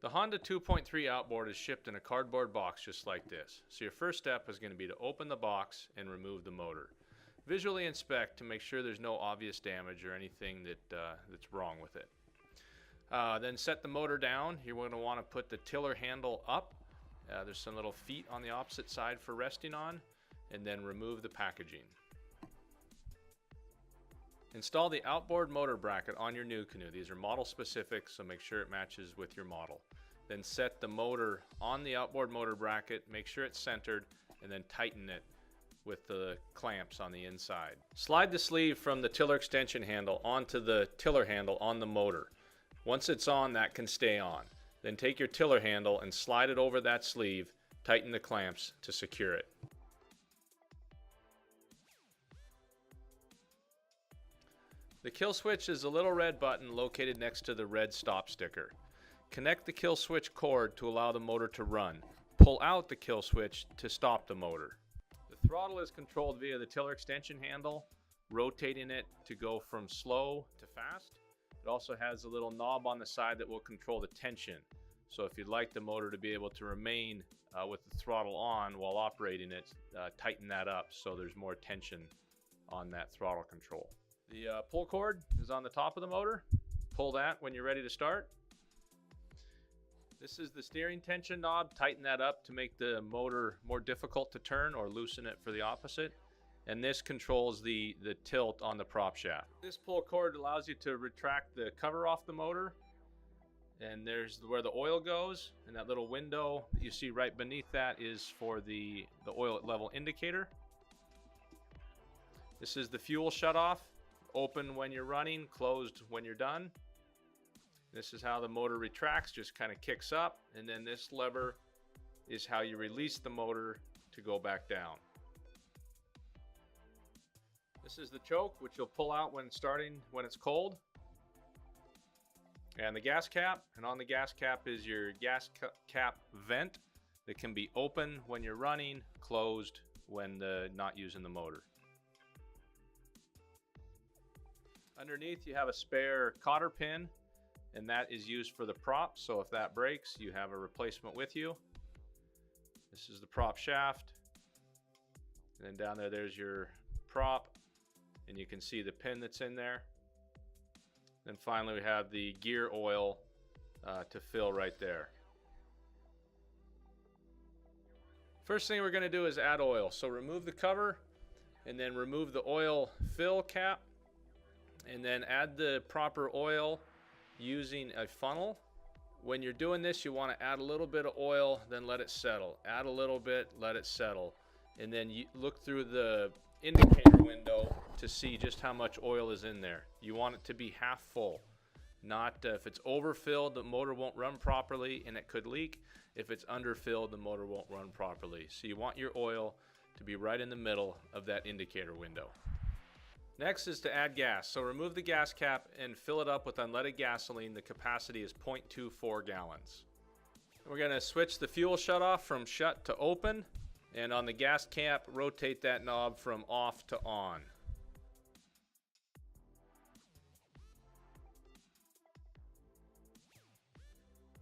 The Honda 2.3 Outboard is shipped in a cardboard box just like this. So your first step is going to be to open the box and remove the motor. Visually inspect to make sure there's no obvious damage or anything that's wrong with it. Then set the motor down. You're going to want to put the tiller handle up. There's some little feet on the opposite side for resting on, and then remove the packaging. Install the outboard motor bracket on your NuCanoe. These are model specific, so make sure it matches with your model. Then set the motor on the outboard motor bracket, make sure it's centered, and then tighten it with the clamps on the inside. Slide the sleeve from the tiller extension handle onto the tiller handle on the motor. Once it's on, that can stay on. Then take your tiller handle and slide it over that sleeve, tighten the clamps to secure it. The kill switch is a little red button located next to the red stop sticker. Connect the kill switch cord to allow the motor to run. Pull out the kill switch to stop the motor. The throttle is controlled via the tiller extension handle, rotating it to go from slow to fast. It also has a little knob on the side that will control the tension. So if you'd like the motor to be able to remain with the throttle on while operating it, tighten that up so there's more tension on that throttle control. The pull cord is on the top of the motor. Pull that when you're ready to start. This is the steering tension knob. Tighten that up to make the motor more difficult to turn, or loosen it for the opposite. And this controls the tilt on the prop shaft. This pull cord allows you to retract the cover off the motor. And there's where the oil goes, and that little window that you see right beneath that is for the oil level indicator. This is the fuel shutoff. Open when you're running, closed when you're done. This is how the motor retracts, just kind of kicks up, and then this lever is how you release the motor to go back down. This is the choke, which you'll pull out when it's cold. And the gas cap, and on the gas cap is your gas cap vent that can be open when you're running, closed when not using the motor. Underneath you have a spare cotter pin, and that is used for the prop, so if that breaks you have a replacement with you. This is the prop shaft, and then down there's your prop, and you can see the pin that's in there. Then finally we have the gear oil to fill right there. First thing we're going to do is add oil, so remove the cover and then remove the oil fill cap. And then add the proper oil using a funnel. When you're doing this, you want to add a little bit of oil, then let it settle. Add a little bit, let it settle. And then you look through the indicator window to see just how much oil is in there. You want it to be half full. Not if it's overfilled, the motor won't run properly and it could leak. If it's underfilled, the motor won't run properly. So you want your oil to be right in the middle of that indicator window. Next is to add gas. So remove the gas cap and fill it up with unleaded gasoline. The capacity is 0.24 gallons. We're going to switch the fuel shutoff from shut to open, and on the gas cap rotate that knob from off to on.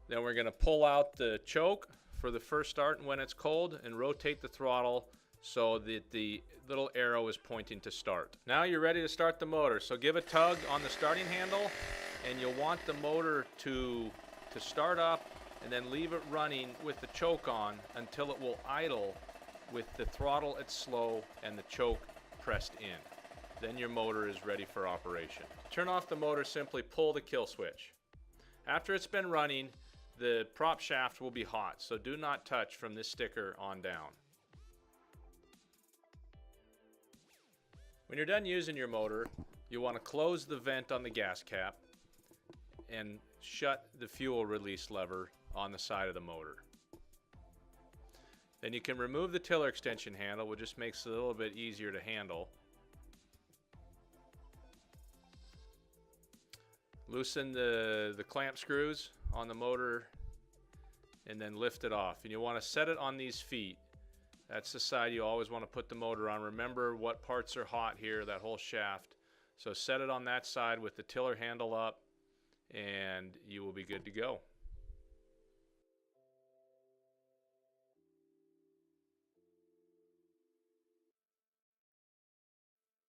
Then we're going to pull out the choke for the first start and when it's cold, and rotate the throttle so that the little arrow is pointing to start. Now you're ready to start the motor, so give a tug on the starting handle, and you'll want the motor to start up and then leave it running with the choke on until it will idle with the throttle at slow and the choke pressed in. Then your motor is ready for operation. To turn off the motor, simply pull the kill switch. After it's been running, the prop shaft will be hot, so do not touch from this sticker on down. When you're done using your motor, you want to close the vent on the gas cap and shut the fuel release lever on the side of the motor. Then you can remove the tiller extension handle, which just makes it a little bit easier to handle. Loosen the clamp screws on the motor and then lift it off. And you want to set it on these feet. That's the side you always want to put the motor on. Remember what parts are hot here, that whole shaft. So set it on that side with the tiller handle up, and you will be good to go.